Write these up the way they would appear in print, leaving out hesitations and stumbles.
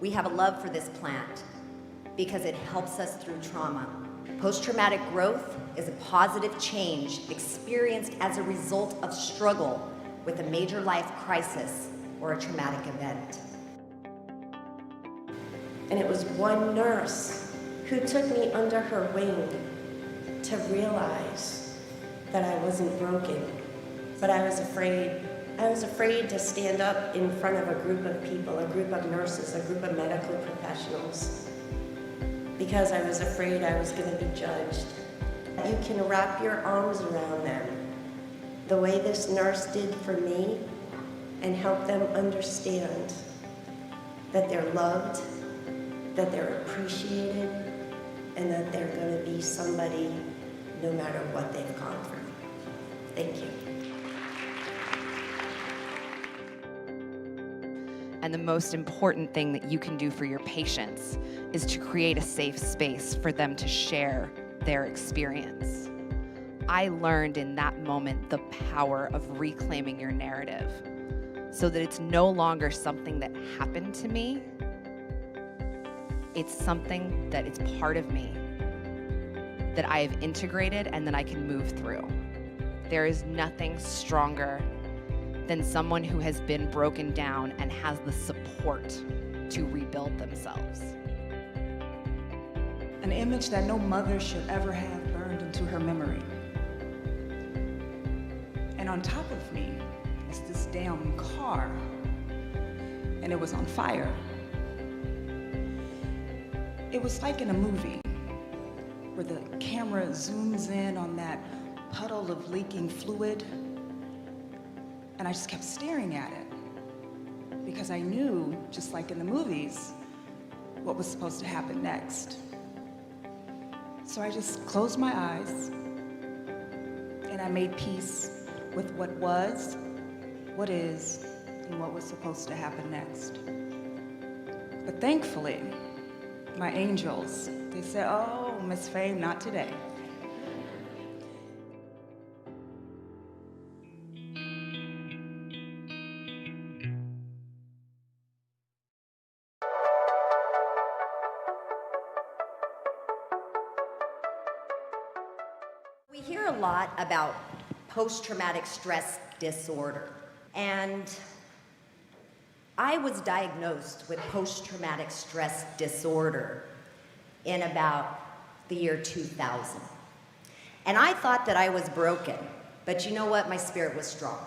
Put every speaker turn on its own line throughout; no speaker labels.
We have a love for this plant because it helps us through trauma. Post-traumatic growth is a positive change experienced as a result of struggle with a major life crisis or a traumatic event.
And it was one nurse who took me under her wing to realize that I wasn't broken, but I was afraid. I was afraid to stand up in front of a group of people, a group of nurses, a group of medical professionals, because I was afraid I was going to be judged. You can wrap your arms around them the way this nurse did for me and help them understand that they're loved, that they're appreciated, and that they're going to be somebody no matter what they've gone through. Thank you.
And the most important thing that you can do for your patients is to create a safe space for them to share their experience. I learned in that moment the power of reclaiming your narrative so that it's no longer something that happened to me. It's something that it's part of me that I have integrated and that I can move through. There is nothing stronger than someone who has been broken down and has the support to rebuild themselves.
An image that no mother should ever have burned into her memory. And on top of me was this damn car, and it was on fire. It was like in a movie where the camera zooms in on that puddle of leaking fluid, and I just kept staring at it because I knew, just like in the movies, what was supposed to happen next. So I just closed my eyes and I made peace with what was, what is, and what was supposed to happen next. But thankfully, my angels, they said, "Oh, Miss Fame, not today."
We hear a lot about post-traumatic stress disorder, and I was diagnosed with post-traumatic stress disorder in about the year 2000. And I thought that I was broken, but you know what? My spirit was strong.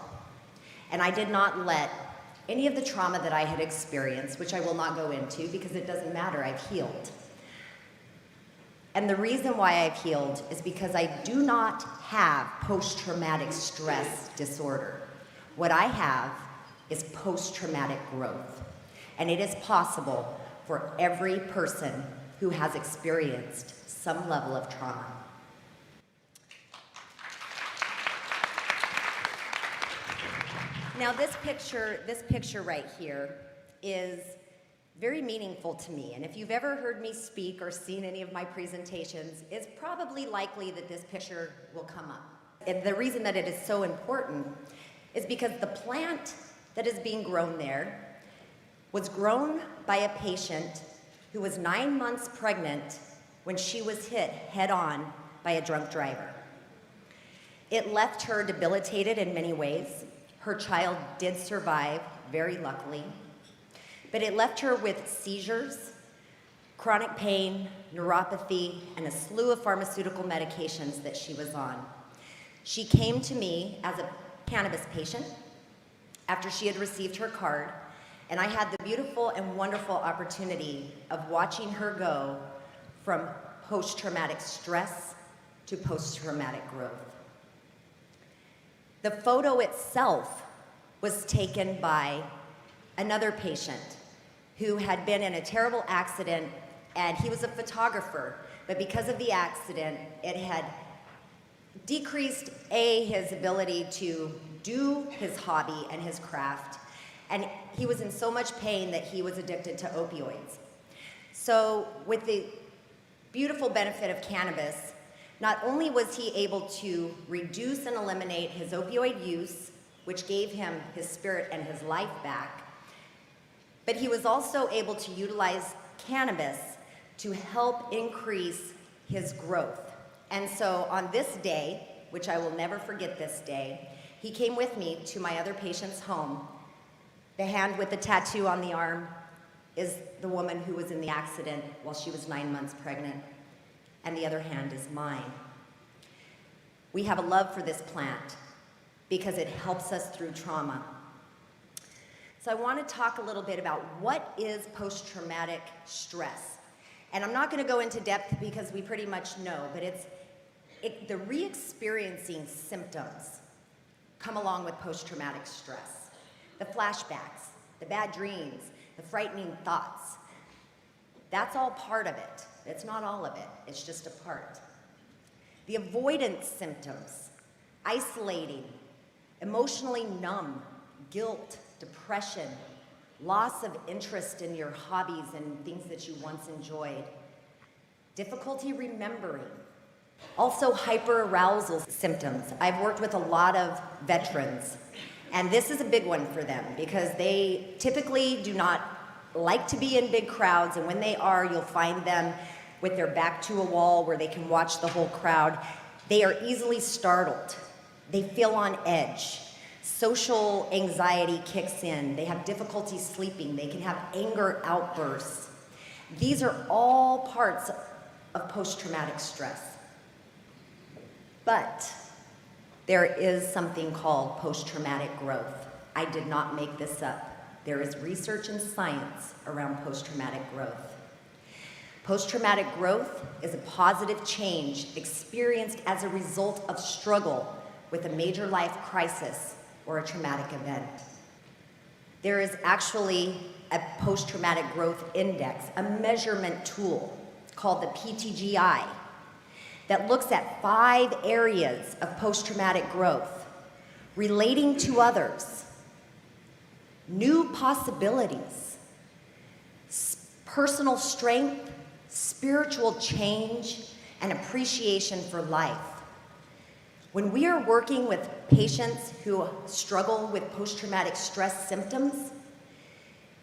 And I did not let any of the trauma that I had experienced, which I will not go into because it doesn't matter, I've healed. And the reason why I've healed is because I do not have post-traumatic stress disorder. What I have is post-traumatic growth. And it is possible for every person who has experienced some level of trauma. Now this picture right here is very meaningful to me, and if you've ever heard me speak or seen any of my presentations, it's probably likely that this picture will come up. And the reason that it is so important is because the plant that is being grown there was grown by a patient who was 9 months pregnant when she was hit head-on by a drunk driver. It left her debilitated in many ways. Her child did survive, very luckily. But it left her with seizures, chronic pain, neuropathy, and a slew of pharmaceutical medications that she was on. She came to me as a cannabis patient after she had received her card, and I had the beautiful and wonderful opportunity of watching her go from post-traumatic stress to post-traumatic growth. The photo itself was taken by another patient who had been in a terrible accident, and he was a photographer, but because of the accident, it had decreased his ability to do his hobby and his craft, and he was in so much pain that he was addicted to opioids. So with the beautiful benefit of cannabis, not only was he able to reduce and eliminate his opioid use, which gave him his spirit and his life back, But he was also able to utilize cannabis to help increase his growth. And so on this day, which I will never forget this day, he came with me to my other patient's home. The hand with the tattoo on the arm is the woman who was in the accident while she was 9 months pregnant, and the other hand is mine. We have a love for this plant because it helps us through trauma. So I want to talk a little bit about what is post-traumatic stress. And I'm not going to go into depth because we pretty much know, but the re-experiencing symptoms come along with post-traumatic stress. The flashbacks, the bad dreams, the frightening thoughts. That's all part of it. It's not all of it. It's just a part. The avoidance symptoms, isolating, emotionally numb, guilt, depression, loss of interest in your hobbies and things that you once enjoyed, difficulty remembering, also hyperarousal symptoms. I've worked with a lot of veterans, and this is a big one for them because they typically do not like to be in big crowds, and when they are, you'll find them with their back to a wall where they can watch the whole crowd. They are easily startled. They feel on edge. Social anxiety kicks in. They have difficulty sleeping. They can have anger outbursts. These are all parts of post-traumatic stress. But there is something called post-traumatic growth. I did not make this up. There is research and science around post-traumatic growth. Post-traumatic growth is a positive change experienced as a result of struggle with a major life crisis or a traumatic event. There is actually a post-traumatic growth index, a measurement tool called the PTGI that looks at 5 areas of post-traumatic growth: relating to others, new possibilities, personal strength, spiritual change, and appreciation for life. When we are working with patients who struggle with post-traumatic stress symptoms,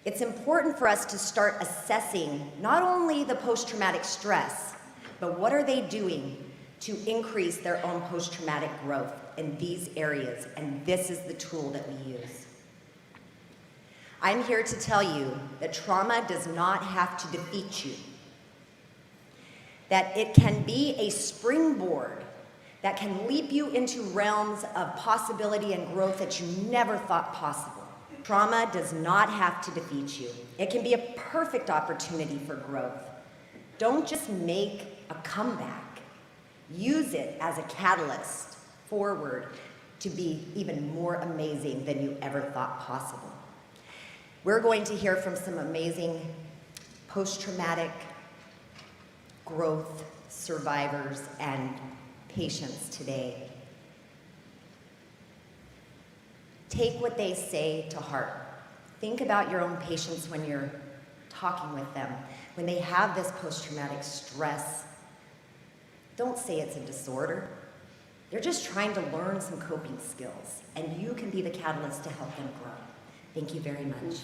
it's important for us to start assessing not only the post-traumatic stress, but what are they doing to increase their own post-traumatic growth in these areas, and this is the tool that we use. I'm here to tell you that trauma does not have to defeat you, that it can be a springboard that can leap you into realms of possibility and growth that you never thought possible. Trauma does not have to defeat you. It can be a perfect opportunity for growth. Don't just make a comeback. Use it as a catalyst forward to be even more amazing than you ever thought possible. We're going to hear from some amazing post-traumatic growth survivors and patients today. Take what they say to heart. Think about your own patients when you're talking with them, when they have this post-traumatic stress. Don't say it's a disorder. They're just trying to learn some coping skills, and you can be the catalyst to help them grow. Thank you very much.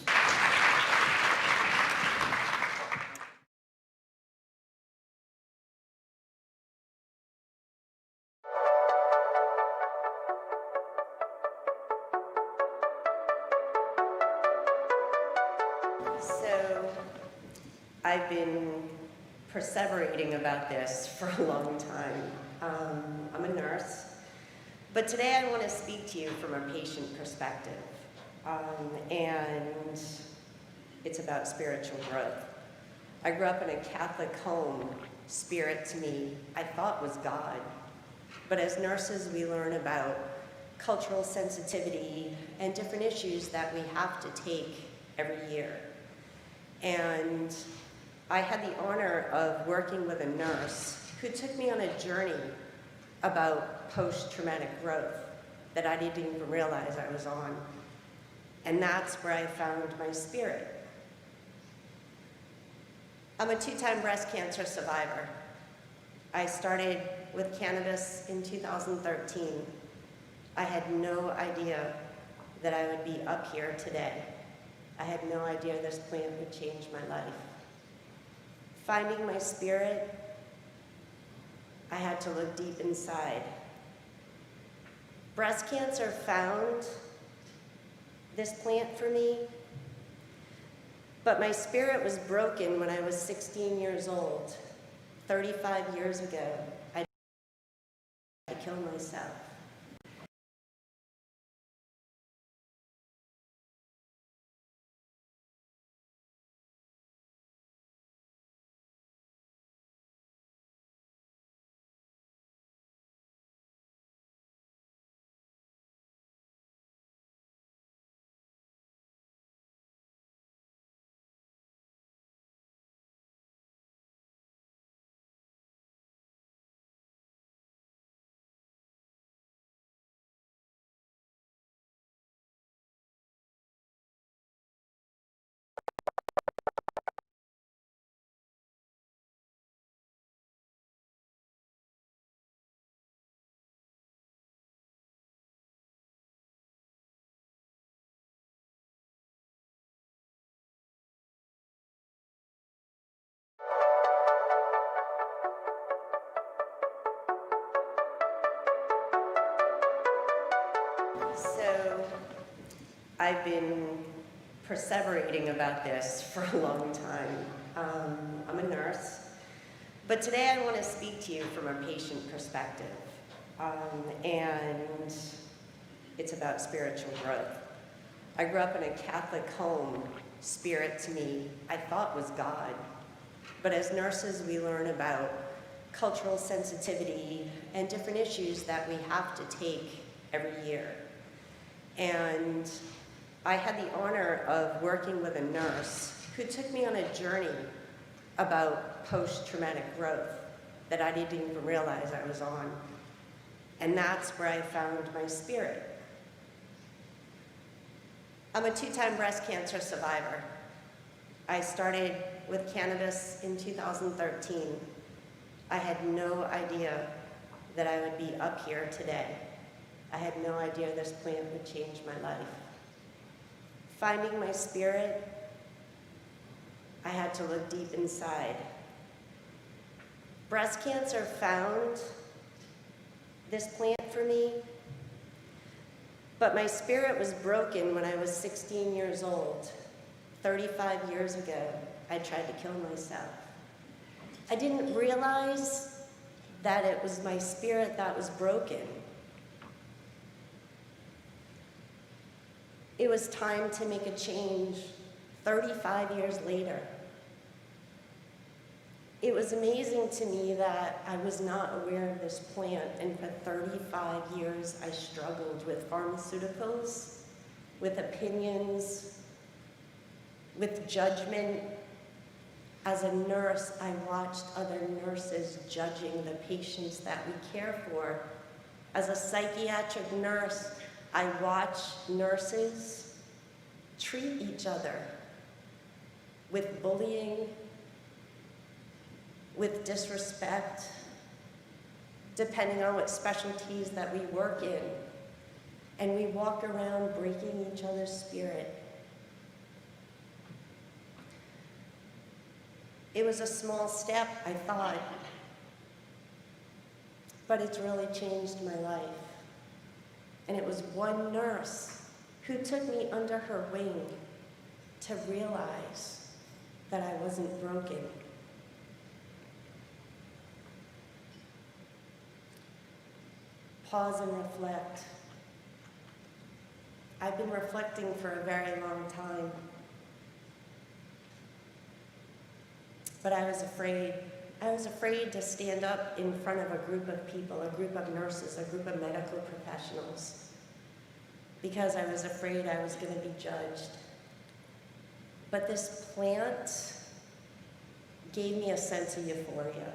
So I've been perseverating about this for a long time. I'm a nurse, but today I want to speak to you from a patient perspective, and it's about spiritual growth. I grew up in a Catholic home. Spirit to me, I thought was God. But as nurses, we learn about cultural sensitivity and different issues that we have to take every year. And I had the honor of working with a nurse who took me on a journey about post-traumatic growth that I didn't even realize I was on. And that's where I found my spirit. I'm a 2-time breast cancer survivor. I started with cannabis in 2013. I had no idea that I would be up here today. I had no idea this plant would change my life. Finding my spirit, I had to look deep inside. Breast cancer found this plant for me, but my spirit was broken when I was 16 years old. 35 years ago, I tried to kill myself. So I've been perseverating about this for a long time. I'm a nurse, but today I want to speak to you from a patient perspective, and it's about spiritual growth. I grew up in a Catholic home. Spirit to me, I thought was God, but as nurses we learn about cultural sensitivity and different issues that we have to take every year. And I had the honor of working with a nurse who took me on a journey about post-traumatic growth that I didn't even realize I was on. And that's where I found my spirit. I'm a 2-time breast cancer survivor. I started with cannabis in 2013. I had no idea that I would be up here today. I had no idea this plant would change my life. Finding my spirit, I had to look deep inside. Breast cancer found this plant for me, but my spirit was broken when I was 16 years old. 35 years ago, I tried to kill myself. I didn't realize that it was my spirit that was broken. It was time to make a change 35 years later. It was amazing to me that I was not aware of this plant, and for 35 years I struggled with pharmaceuticals, with opinions, with judgment. As a nurse, I watched other nurses judging the patients that we care for. As a psychiatric nurse, I watched nurses treat each other with bullying, with disrespect, depending on what specialties that we work in. And we walk around breaking each other's spirit. It was a small step, I thought, but it's really changed my life. And it was one nurse who took me under her wing to realize that I wasn't broken. Pause and reflect. I've been reflecting for a very long time, but I was afraid. I was afraid to stand up in front of a group of people, a group of nurses, a group of medical professionals, because I was afraid I was going to be judged. But this plant gave me a sense of euphoria.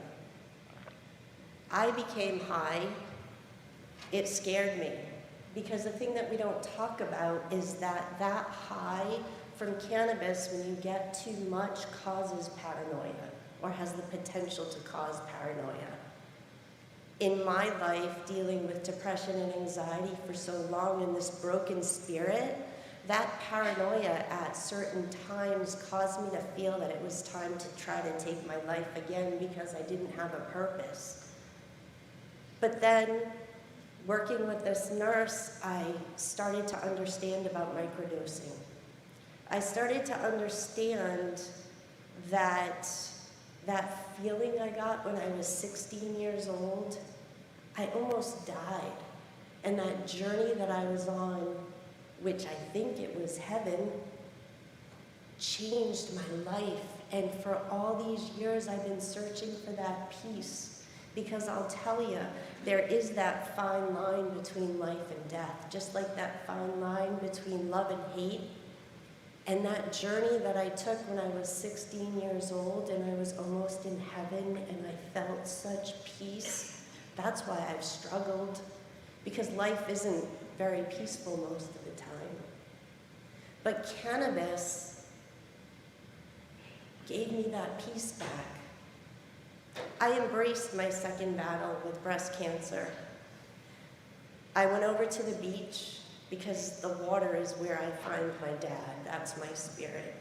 I became high. It scared me, because the thing that we don't talk about is that that high from cannabis, when you get too much, causes paranoia, or has the potential to cause paranoia. In my life, dealing with depression and anxiety for so long in this broken spirit, that paranoia at certain times caused me to feel that it was time to try to take my life again because I didn't have a purpose. But then, working with this nurse, I started to understand about microdosing. I started to understand that feeling I got when I was 16 years old, I almost died. And that journey that I was on, which I think it was heaven, changed my life. And for all these years, I've been searching for that peace. Because I'll tell you, there is that fine line between life and death, just like that fine line between love and hate. And that journey that I took when I was 16 years old and I was almost in heaven and I felt such peace, that's why I've struggled, because life isn't very peaceful most of the time. But cannabis gave me that peace back. I embraced my second battle with breast cancer. I went over to the beach because the water is where I find my dad. That's my spirit.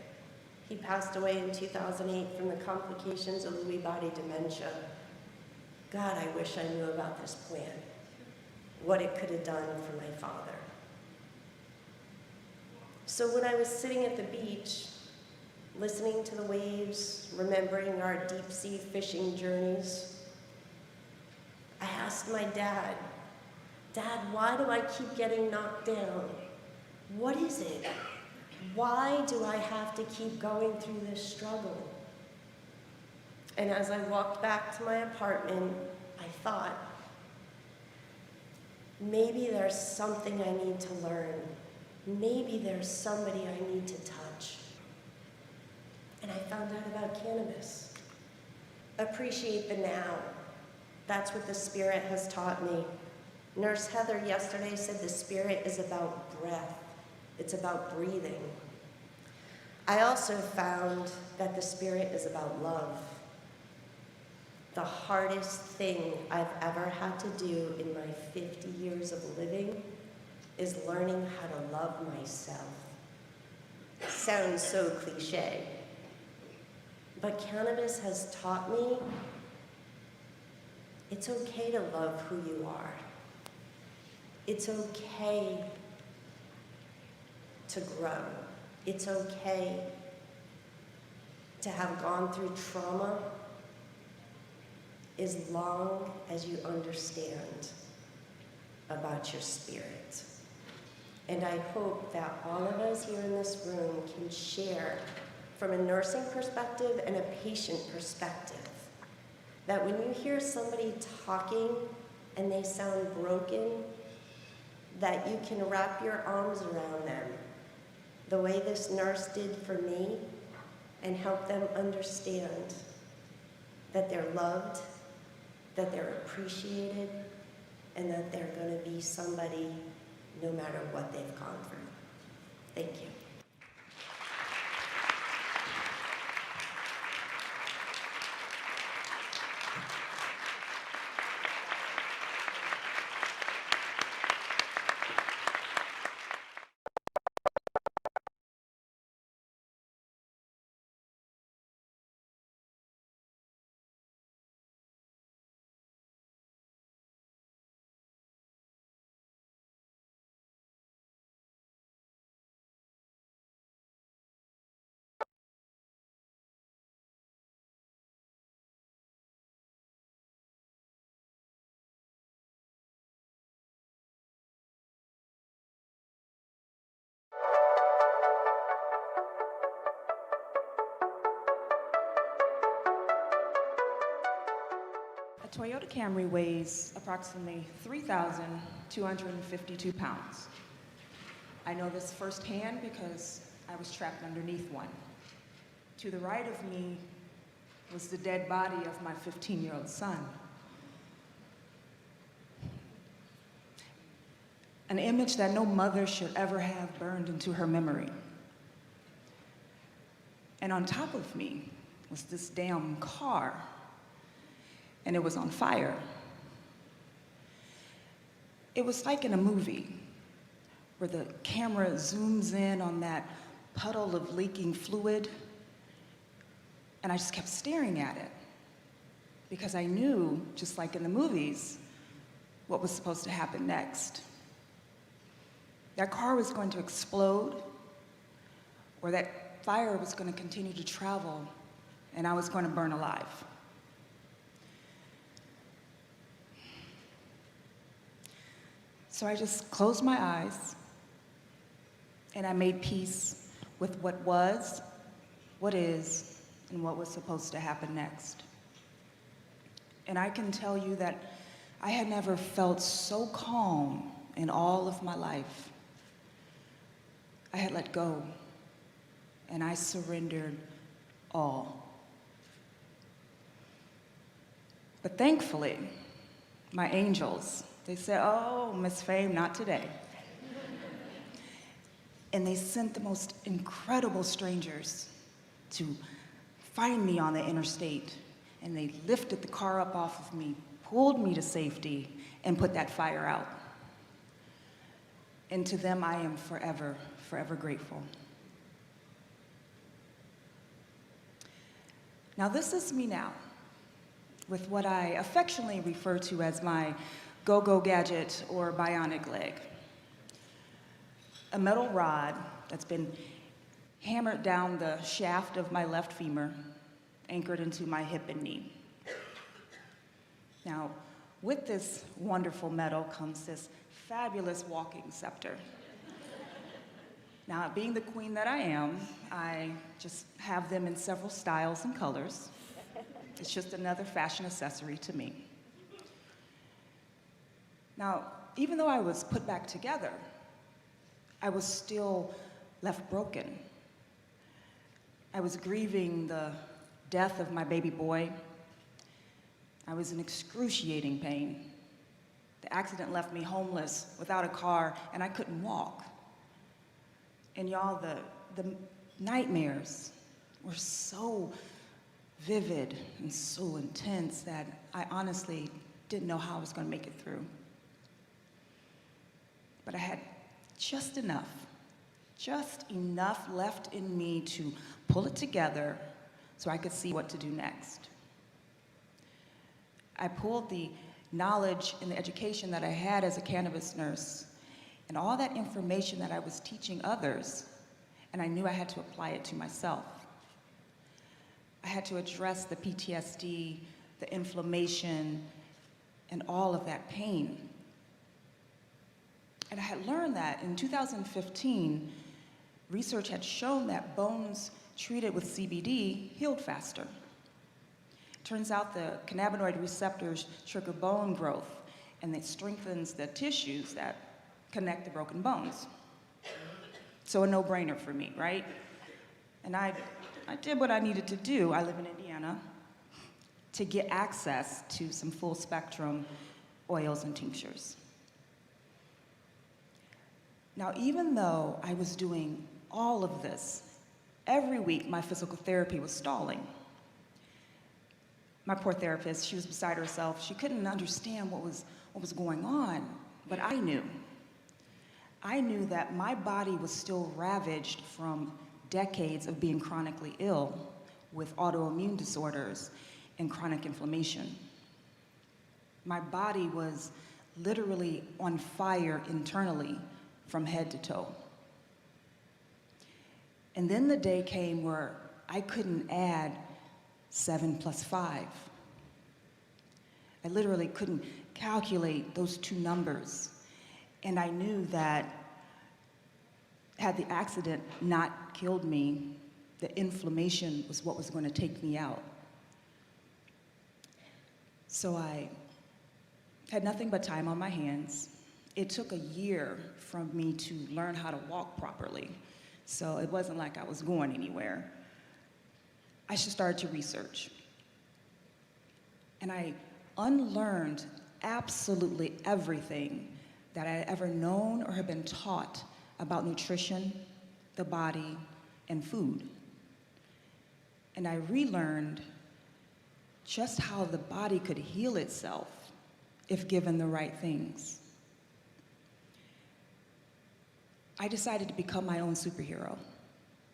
He passed away in 2008 from the complications of Lewy body dementia. God, I wish I knew about this plant, what it could have done for my father. So when I was sitting at the beach, listening to the waves, remembering our deep sea fishing journeys, I asked my dad, "Dad, why do I keep getting knocked down? What is it? Why do I have to keep going through this struggle?" And as I walked back to my apartment, I thought, maybe there's something I need to learn. Maybe there's somebody I need to touch. And I found out about cannabis. Appreciate the now. That's what the Spirit has taught me. Nurse Heather yesterday said the Spirit is about breath. It's about breathing. I also found that the Spirit is about love. The hardest thing I've ever had to do in my 50 years of living is learning how to love myself. Sounds so cliche. But cannabis has taught me it's okay to love who you are. It's okay to grow. It's okay to have gone through trauma as long as you understand about your spirit. And I hope that all of us here in this room can share from a nursing perspective and a patient perspective, that when you hear somebody talking and they sound broken, that you can wrap your arms around them the way this nurse did for me and help them understand that they're loved, that they're appreciated, and that they're going to be somebody no matter what they've gone through. Thank you.
A Toyota Camry weighs approximately 3,252 pounds. I know this firsthand because I was trapped underneath one. To the right of me was the dead body of my 15-year-old son. An image that no mother should ever have burned into her memory. And on top of me was this damn car, and it was on fire. It was like in a movie where the camera zooms in on that puddle of leaking fluid. And I just kept staring at it because I knew, just like in the movies, what was supposed to happen next. That car was going to explode, or that fire was going to continue to travel, and I was going to burn alive. So I just closed my eyes, and I made peace with what was, what is, and what was supposed to happen next. And I can tell you that I had never felt so calm in all of my life. I had let go, and I surrendered all. But thankfully, my angels, they said, "Oh, Miss Fame, not today." And they sent the most incredible strangers to find me on the interstate, and they lifted the car up off of me, pulled me to safety, and put that fire out. And to them, I am forever, forever grateful. Now, this is me now, with what I affectionately refer to as my go-go gadget or bionic leg. A metal rod that's been hammered down the shaft of my left femur, anchored into my hip and knee. Now, with this wonderful metal comes this fabulous walking scepter. Now, being the queen that I am, I just have them in several styles and colors. It's just another fashion accessory to me. Now, even though I was put back together, I was still left broken. I was grieving the death of my baby boy. I was in excruciating pain. The accident left me homeless, without a car, and I couldn't walk. And y'all, the nightmares were so vivid and so intense that I honestly didn't know how I was going to make it through. But I had just enough left in me to pull it together so I could see what to do next. I pulled the knowledge and the education that I had as a cannabis nurse and all that information that I was teaching others, and I knew I had to apply it to myself. I had to address the PTSD, the inflammation, and all of that pain. And I had learned that in 2015, research had shown that bones treated with CBD healed faster. Turns out the cannabinoid receptors trigger bone growth, and it strengthens the tissues that connect the broken bones. So a no-brainer for me, right? And I did what I needed to do. I live in Indiana, to get access to some full-spectrum oils and tinctures. Now, even though I was doing all of this, every week my physical therapy was stalling. My poor therapist, she was beside herself. She couldn't understand what was going on, but I knew. I knew that my body was still ravaged from decades of being chronically ill with autoimmune disorders and chronic inflammation. My body was literally on fire internally from head to toe. And then the day came where I couldn't add 7 plus 5. I literally couldn't calculate those two numbers. And I knew that had the accident not killed me, the inflammation was what was going to take me out. So I had nothing but time on my hands. It took a year from me to learn how to walk properly. So it wasn't like I was going anywhere. I just started to research. And I unlearned absolutely everything that I had ever known or had been taught about nutrition, the body, and food. And I relearned just how the body could heal itself if given the right things. I decided to become my own superhero,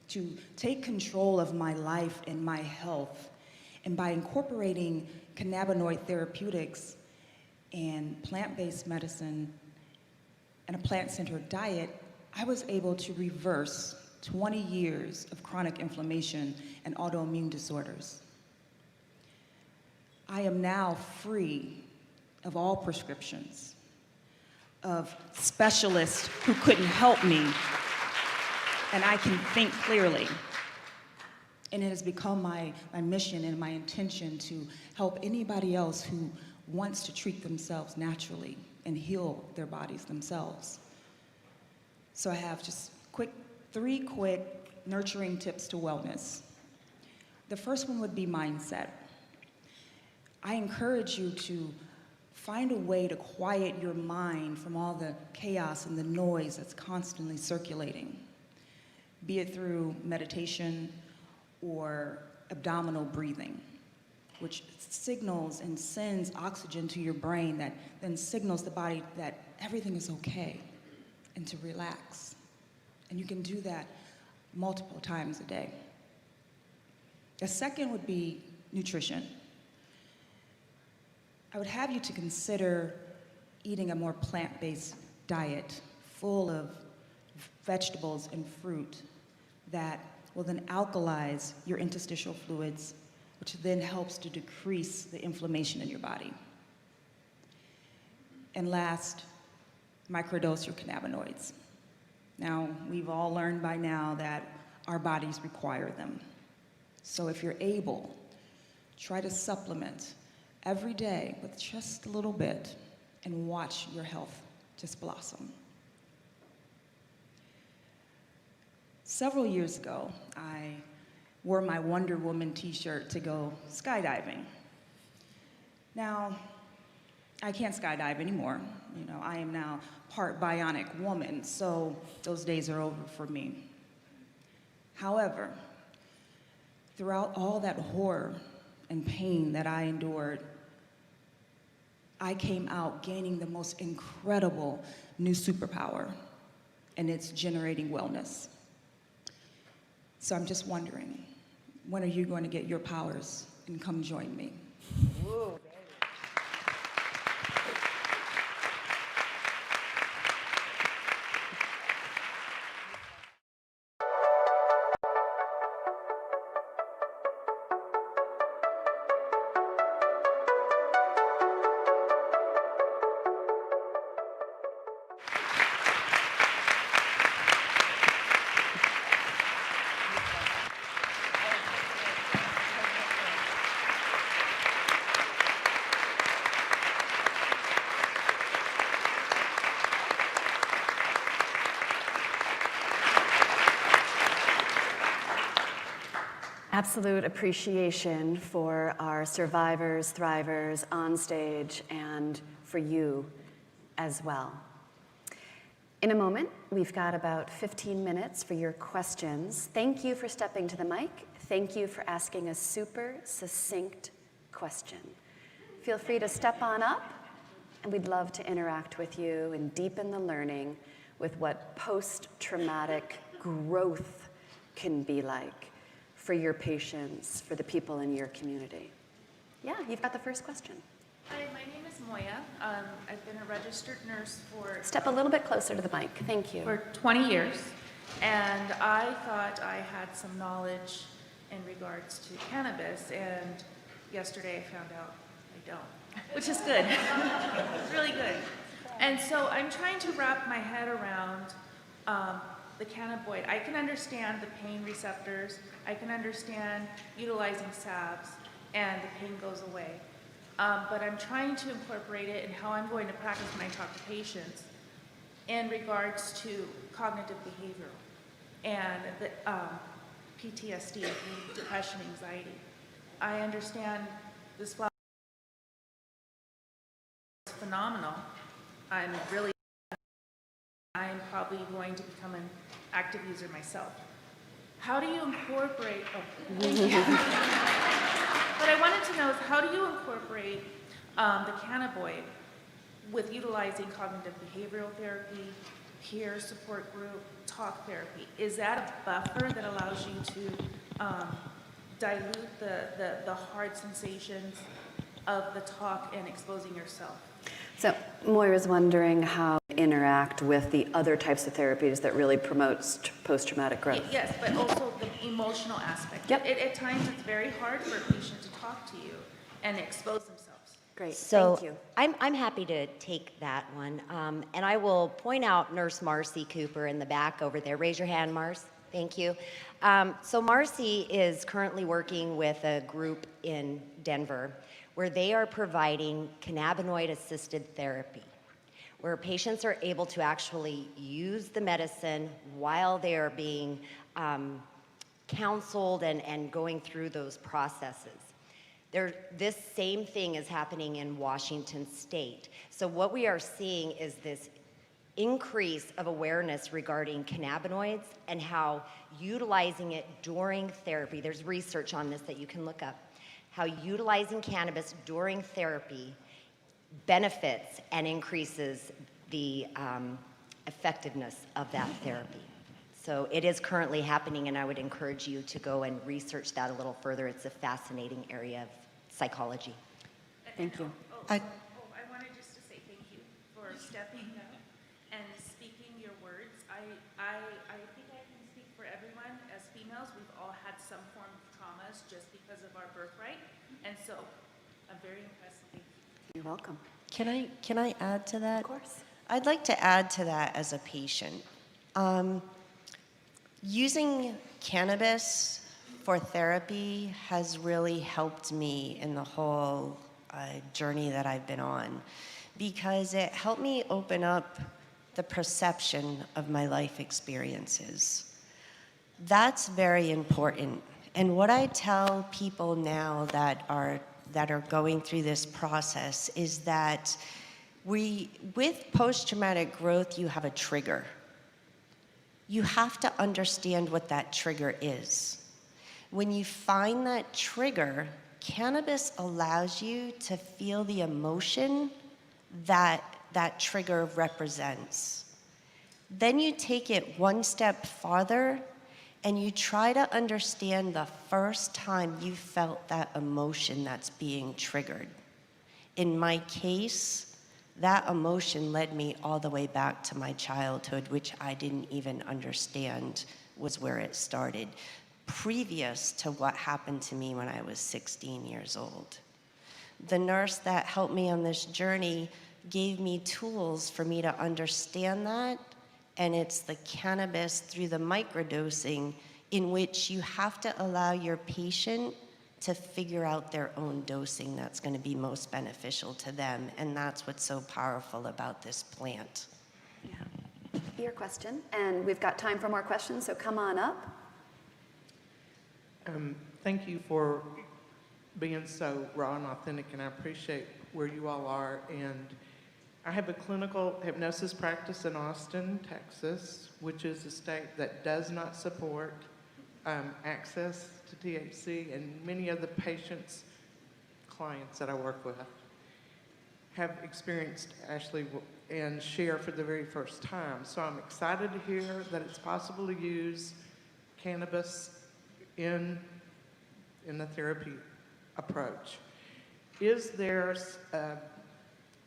to take control of my life and my health. And by incorporating cannabinoid therapeutics and plant-based medicine and a plant-centered diet, I was able to reverse 20 years of chronic inflammation and autoimmune disorders. I am now free of all prescriptions, of specialists who couldn't help me, and I can think clearly. And it has become my mission and my intention to help anybody else who wants to treat themselves naturally and heal their bodies themselves. So I have just three quick nurturing tips to wellness. The first one would be mindset. I encourage you to find a way to quiet your mind from all the chaos and the noise that's constantly circulating, be it through meditation or abdominal breathing, which signals and sends oxygen to your brain that then signals the body that everything is okay and to relax. And you can do that multiple times a day. The second would be nutrition. I would have you to consider eating a more plant-based diet full of vegetables and fruit that will then alkalize your interstitial fluids, which then helps to decrease the inflammation in your body. And last, microdose your cannabinoids. Now, we've all learned by now that our bodies require them. So if you're able, try to supplement every day with just a little bit and watch your health just blossom. Several years ago, I wore my Wonder Woman t-shirt to go skydiving. Now, I can't skydive anymore. You know, I am now part bionic woman, so those days are over for me. However, throughout all that horror and pain that I endured, I came out gaining the most incredible new superpower, and it's generating wellness. So I'm just wondering, when are you going to get your powers and come join me?
Whoa.
Absolute appreciation for our survivors, thrivers on stage, and for you as well. In a moment, we've got about 15 minutes for your questions. Thank you for stepping to the mic. Thank you for asking a super succinct question. Feel free to step on up, and we'd love to interact with you and deepen the learning with what post-traumatic growth can be like for your patients, for the people in your community. Yeah, you've got the first question.
Hi, my name is Moya. I've been a registered nurse for
Step a little bit closer to the mic. Thank you.
20 years, and I thought I had some knowledge in regards to cannabis, and yesterday I found out I don't, which is good. It's really good. And so I'm trying to wrap my head around the cannabinoid. I can understand the pain receptors. I can understand utilizing salves, and the pain goes away. But I'm trying to incorporate it in how I'm going to practice when I talk to patients in regards to cognitive behavioral and the PTSD, depression, anxiety. I understand this flower is phenomenal. I'm probably going to become an active user myself. How do you incorporate, thank you. What I wanted to know is, how do you incorporate the cannabinoid with utilizing cognitive behavioral therapy peer support group, talk therapy. Is that a buffer that allows you to dilute the hard sensations of the talk and exposing yourself?
So Moira's wondering how to interact with the other types of therapies that really promotes post-traumatic growth.
Yes, but also the emotional aspect.
Yep.
At times, it's very hard for a patient to talk to you and expose themselves.
Great,
So
thank you.
I'm happy to take that one. And I will point out Nurse Marcy Cooper in the back over there. Raise your hand, Mars. Thank you. So Marcy is currently working with a group in Denver where they are providing cannabinoid-assisted therapy, where patients are able to actually use the medicine while they are being counseled and going through those processes. This same thing is happening in Washington State. So what we are seeing is this increase of awareness regarding cannabinoids and how utilizing it during therapy, there's research on this that you can look up, how utilizing cannabis during therapy benefits and increases the effectiveness of that therapy. So it is currently happening, and I would encourage you to go and research that a little further. It's a fascinating area of psychology.
Thank you.
I wanted just to say thank you for stepping up and speaking your words. I think I can speak for everyone. As females, we've all had some form of traumas just because of our birthright, and so I'm very impressed. Thank you.
You're welcome.
Can I add to that?
Of course.
I'd like to add to that as a patient. Using cannabis for therapy has really helped me in the whole journey that I've been on, because it helped me open up the perception of my life experiences. That's very important. And what I tell people now that are going through this process is that with post-traumatic growth, you have a trigger. You have to understand what that trigger is. When you find that trigger, cannabis allows you to feel the emotion that that trigger represents. Then you take it one step farther and you try to understand the first time you felt that emotion that's being triggered. In my case, that emotion led me all the way back to my childhood, which I didn't even understand was where it started, previous to what happened to me when I was 16 years old. The nurse that helped me on this journey gave me tools for me to understand that, and it's the cannabis through the microdosing in which you have to allow your patient to figure out their own dosing that's going to be most beneficial to them, and that's what's so powerful about this plant.
Yeah. Your question, and we've got time for more questions, so come on up.
Thank you for being so raw and authentic, and I appreciate where you all are. And I have a clinical hypnosis practice in Austin, Texas, which is a state that does not support access to THC, and many of the patients, clients that I work with have experienced Ashley and share for the very first time. So I'm excited to hear that it's possible to use cannabis in the therapy approach. Is there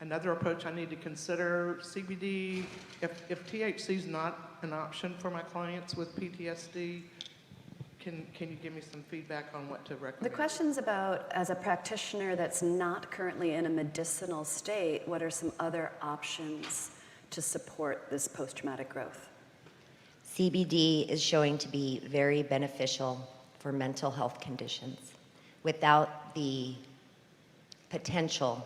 another approach I need to consider? CBD, if THC is not an option for my clients with PTSD, can you give me some feedback on what to recommend?
The question's about, as a practitioner that's not currently in a medicinal state, what are some other options to support this post-traumatic growth?
CBD is showing to be very beneficial for mental health conditions without the potential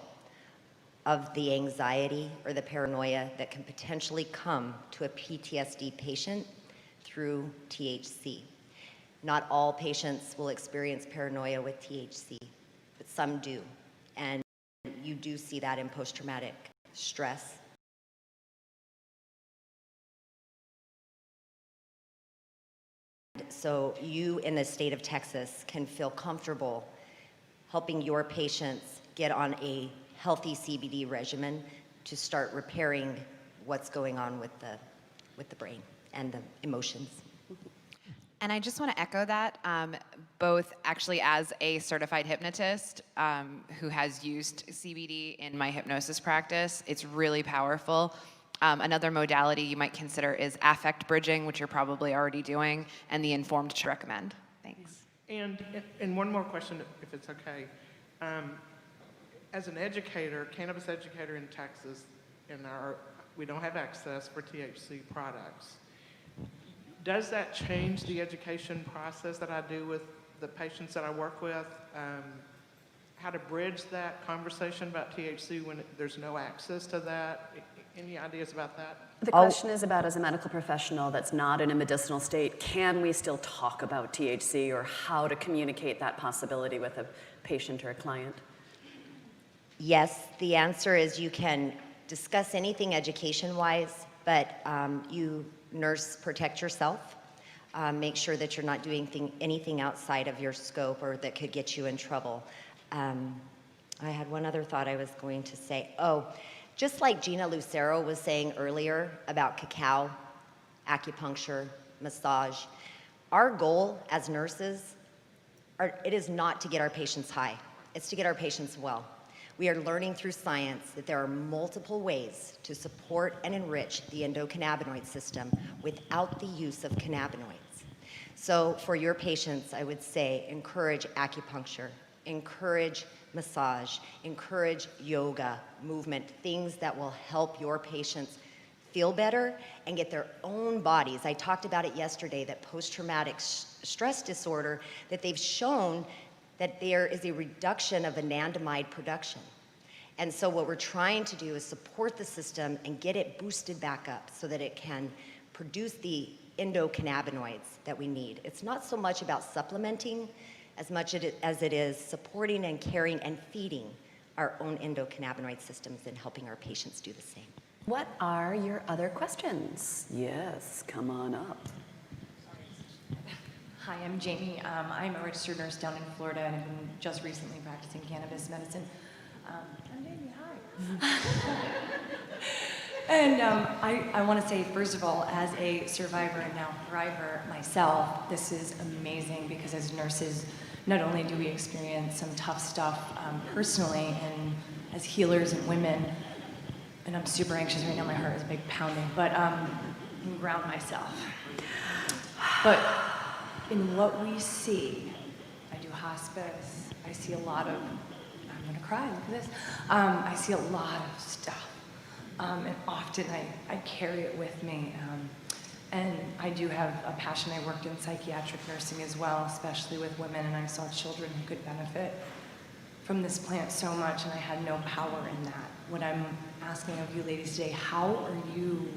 of the anxiety or the paranoia that can potentially come to a PTSD patient through THC. Not all patients will experience paranoia with THC, but some do. And you do see that in post-traumatic stress. So you in the state of Texas can feel comfortable helping your patients get on a healthy CBD regimen to start repairing what's going on with the with the brain and the emotions.
And I just want to echo that, both actually as a certified hypnotist who has used CBD in my hypnosis practice. It's really powerful. Another modality you might consider is affect bridging, which you're probably already doing, and the informed to recommend. Thanks.
And one more question, if it's okay. As an educator, cannabis educator in Texas, we don't have access for THC products. Does that change the education process that I do with the patients that I work with? How to bridge that conversation about THC when there's no access to that? Any ideas about that?
The question is about, as a medical professional that's not in a medicinal state, can we still talk about THC, or how to communicate that possibility with a patient or a client?
Yes, the answer is you can discuss anything education-wise, but you nurse protect yourself. Make sure that you're not doing anything outside of your scope or that could get you in trouble. I had one other thought I was going to say. Oh, just like Gina Lucero was saying earlier about cacao, acupuncture, massage, our goal as nurses, it is not to get our patients high. It's to get our patients well. We are learning through science that there are multiple ways to support and enrich the endocannabinoid system without the use of cannabinoids. So for your patients, I would say encourage acupuncture, encourage massage, encourage yoga, movement, things that will help your patients feel better and get their own bodies. I talked about it yesterday, that post-traumatic stress disorder, that they've shown that there is a reduction of anandamide production. And so what we're trying to do is support the system and get it boosted back up so that it can produce the endocannabinoids that we need. It's not so much about supplementing as much as it is supporting and caring and feeding our own endocannabinoid systems and helping our patients do the same.
What are your other questions? Yes, come on up.
Hi, I'm Jamie. I'm a registered nurse down in Florida, and I've been just recently practicing cannabis medicine. I'm Jamie, hi. And I want to say, first of all, as a survivor and now thriver myself, this is amazing, because as nurses, not only do we experience some tough stuff personally and as healers and women, and I'm super anxious right now, my heart is big pounding, but I can ground myself. But in what we see, I do hospice, I see a lot of, I'm gonna cry, look at this. I see a lot of stuff. And often I carry it with me. And I do have a passion. I worked in psychiatric nursing as well, especially with women, and I saw children who could benefit from this plant so much, and I had no power in that. What I'm asking of you ladies today, how are you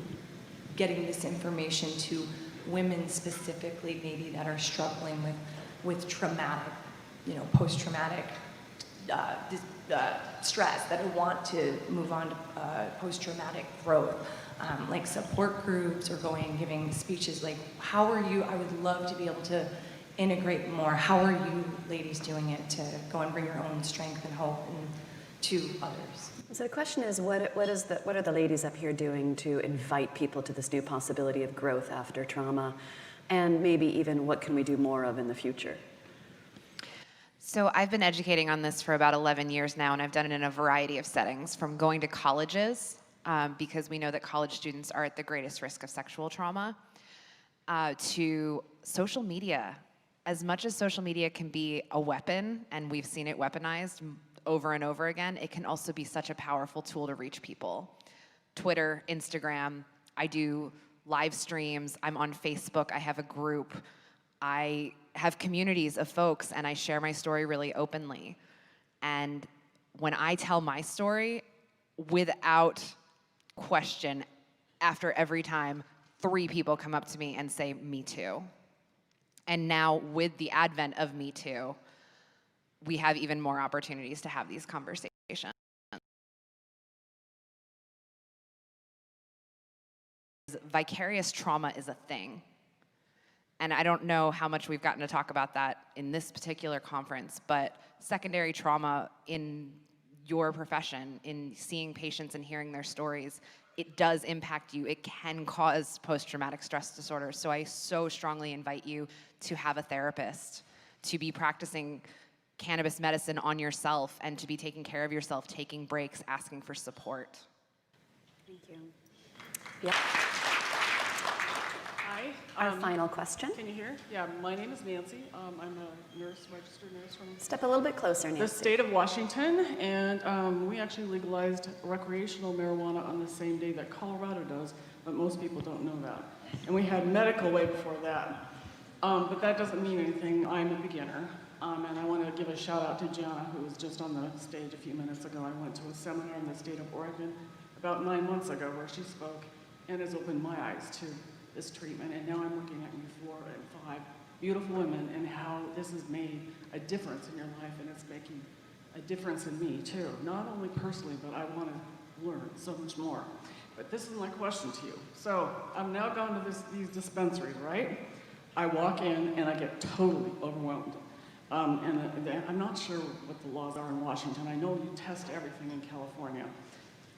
getting this information to women specifically, maybe that are struggling with traumatic, post-traumatic stress, that want to move on to post-traumatic growth, like support groups or giving speeches. Like, how are you? I would love to be able to integrate more. How are you ladies doing it to go and bring your own strength and hope to others?
So the question is, what are the ladies up here doing to invite people to this new possibility of growth after trauma? And maybe even what can we do more of in the future?
So I've been educating on this for about 11 years now, and I've done it in a variety of settings, from going to colleges, because we know that college students are at the greatest risk of sexual trauma, to social media. As much as social media can be a weapon, and we've seen it weaponized over and over again, it can also be such a powerful tool to reach people. Twitter, Instagram, I do live streams, I'm on Facebook, I have a group, I have communities of folks, and I share my story really openly. And when I tell my story, without question, after every time, 3 people come up to me and say, "Me too." And now with the advent of Me Too, we have even more opportunities to have these conversations. Vicarious trauma is a thing. And I don't know how much we've gotten to talk about that in this particular conference, but secondary trauma in your profession, in seeing patients and hearing their stories, it does impact you. It can cause post-traumatic stress disorder. So I so strongly invite you to have a therapist, to be practicing cannabis medicine on yourself, and to be taking care of yourself, taking breaks, asking for support.
Thank you. Yep.
Hi.
Our final question.
Can you hear? Yeah, my name is Nancy. I'm a nurse, registered nurse from
Step a little bit closer,
the
Nancy.
state of Washington, and we actually legalized recreational marijuana on the same day that Colorado does, but most people don't know that. And we had medical way before that. But that doesn't mean anything. I'm a beginner. And I want to give a shout out to Gianna, who was just on the stage a few minutes ago. I went to a seminar in the state of Oregon about 9 months ago where she spoke and has opened my eyes to this treatment. And now I'm looking at you 4 and 5 beautiful women and how this has made a difference in your life, and it's making a difference in me too. Not only personally, but I want to learn so much more. But this is my question to you. So I'm now going to these dispensaries, right? I walk in and I get totally overwhelmed. I'm not sure what the laws are in Washington. I know you test everything in California.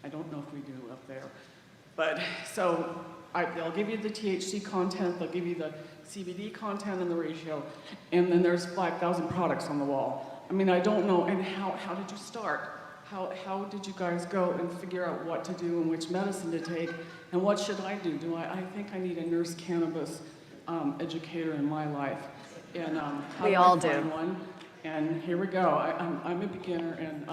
I don't know if we do up there. But so they'll give you the THC content, they'll give you the CBD content and the ratio, and then there's 5,000 products on the wall. I mean, I don't know. And how did you start? How did you guys go and figure out what to do and which medicine to take? And what should I do? I think I need a nurse cannabis educator in my life. And how
We
do
all
I find
do.
one? And here we go. I'm a beginner, and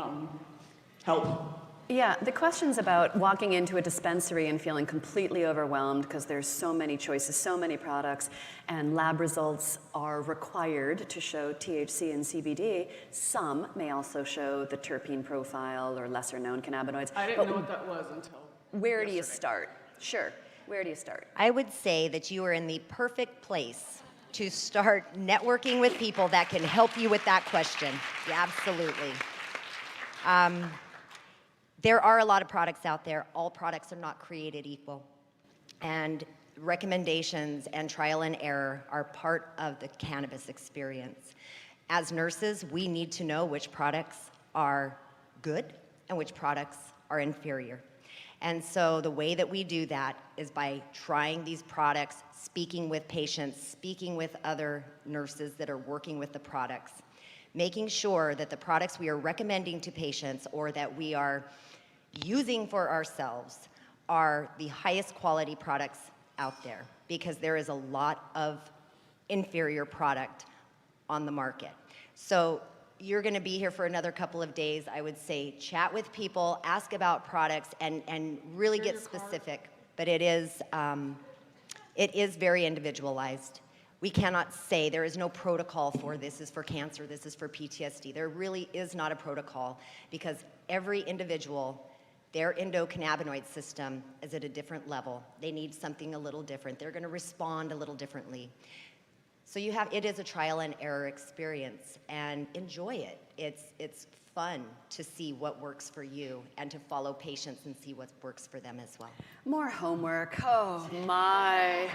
help.
Yeah, the question's about walking into a dispensary and feeling completely overwhelmed because there's so many choices, so many products, and lab results are required to show THC and CBD. Some may also show the terpene profile or lesser known cannabinoids.
I didn't know what that was until
Where do you
yesterday.
start? Sure, where do you start?
I would say that you are in the perfect place to start networking with people that can help you with that question. Yeah, absolutely. There are a lot of products out there. All products are not created equal. And recommendations and trial and error are part of the cannabis experience. As nurses, we need to know which products are good and which products are inferior. And so the way that we do that is by trying these products, speaking with patients, speaking with other nurses that are working with the products, making sure that the products we are recommending to patients or that we are using for ourselves are the highest quality products out there, because there is a lot of inferior product on the market. So you're going to be here for another couple of days. I would say chat with people, ask about products, and really get specific. But it is very individualized. We cannot say there is no protocol for this is for cancer, this is for PTSD. There really is not a protocol, because every individual, their endocannabinoid system is at a different level. They need something a little different. They're going to respond a little differently. So it is a trial and error experience, and enjoy it. It's fun to see what works for you and to follow patients and see what works for them as well.
More homework. Oh my.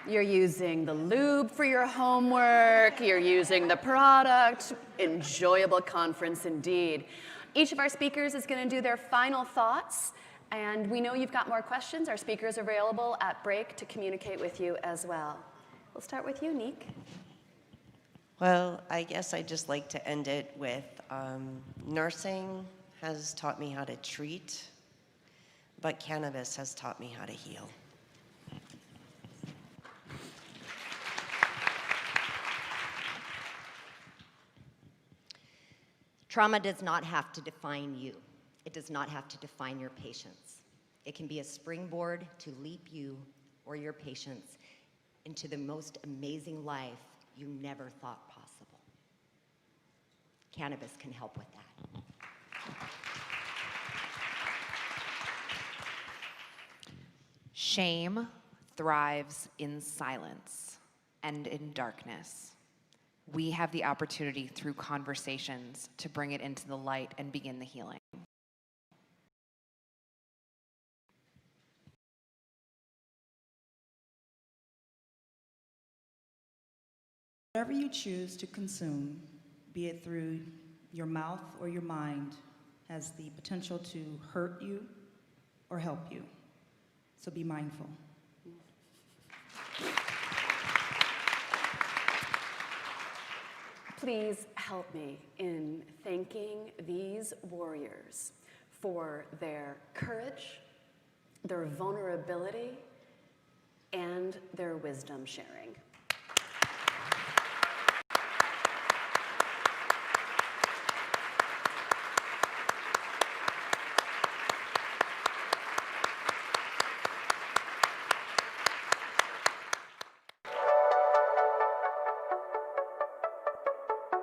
You're using the lube for your homework. You're using the product. Enjoyable conference indeed. Each of our speakers is going to do their final thoughts, and we know you've got more questions. Our speakers are available at break to communicate with you as well. We'll start with you, Neek.
Well, I guess I'd just like to end it with nursing has taught me how to treat, but cannabis has taught me how to heal.
Trauma does not have to define you. It does not have to define your patients. It can be a springboard to leap you or your patients into the most amazing life you never thought possible. Cannabis can help with that.
Shame thrives in silence and in darkness. We have the opportunity through conversations to bring it into the light and begin the healing.
Whatever you choose to consume, be it through your mouth or your mind, has the potential to hurt you or help you. So be mindful.
Please help me in thanking these warriors for their courage, their vulnerability, and their wisdom sharing.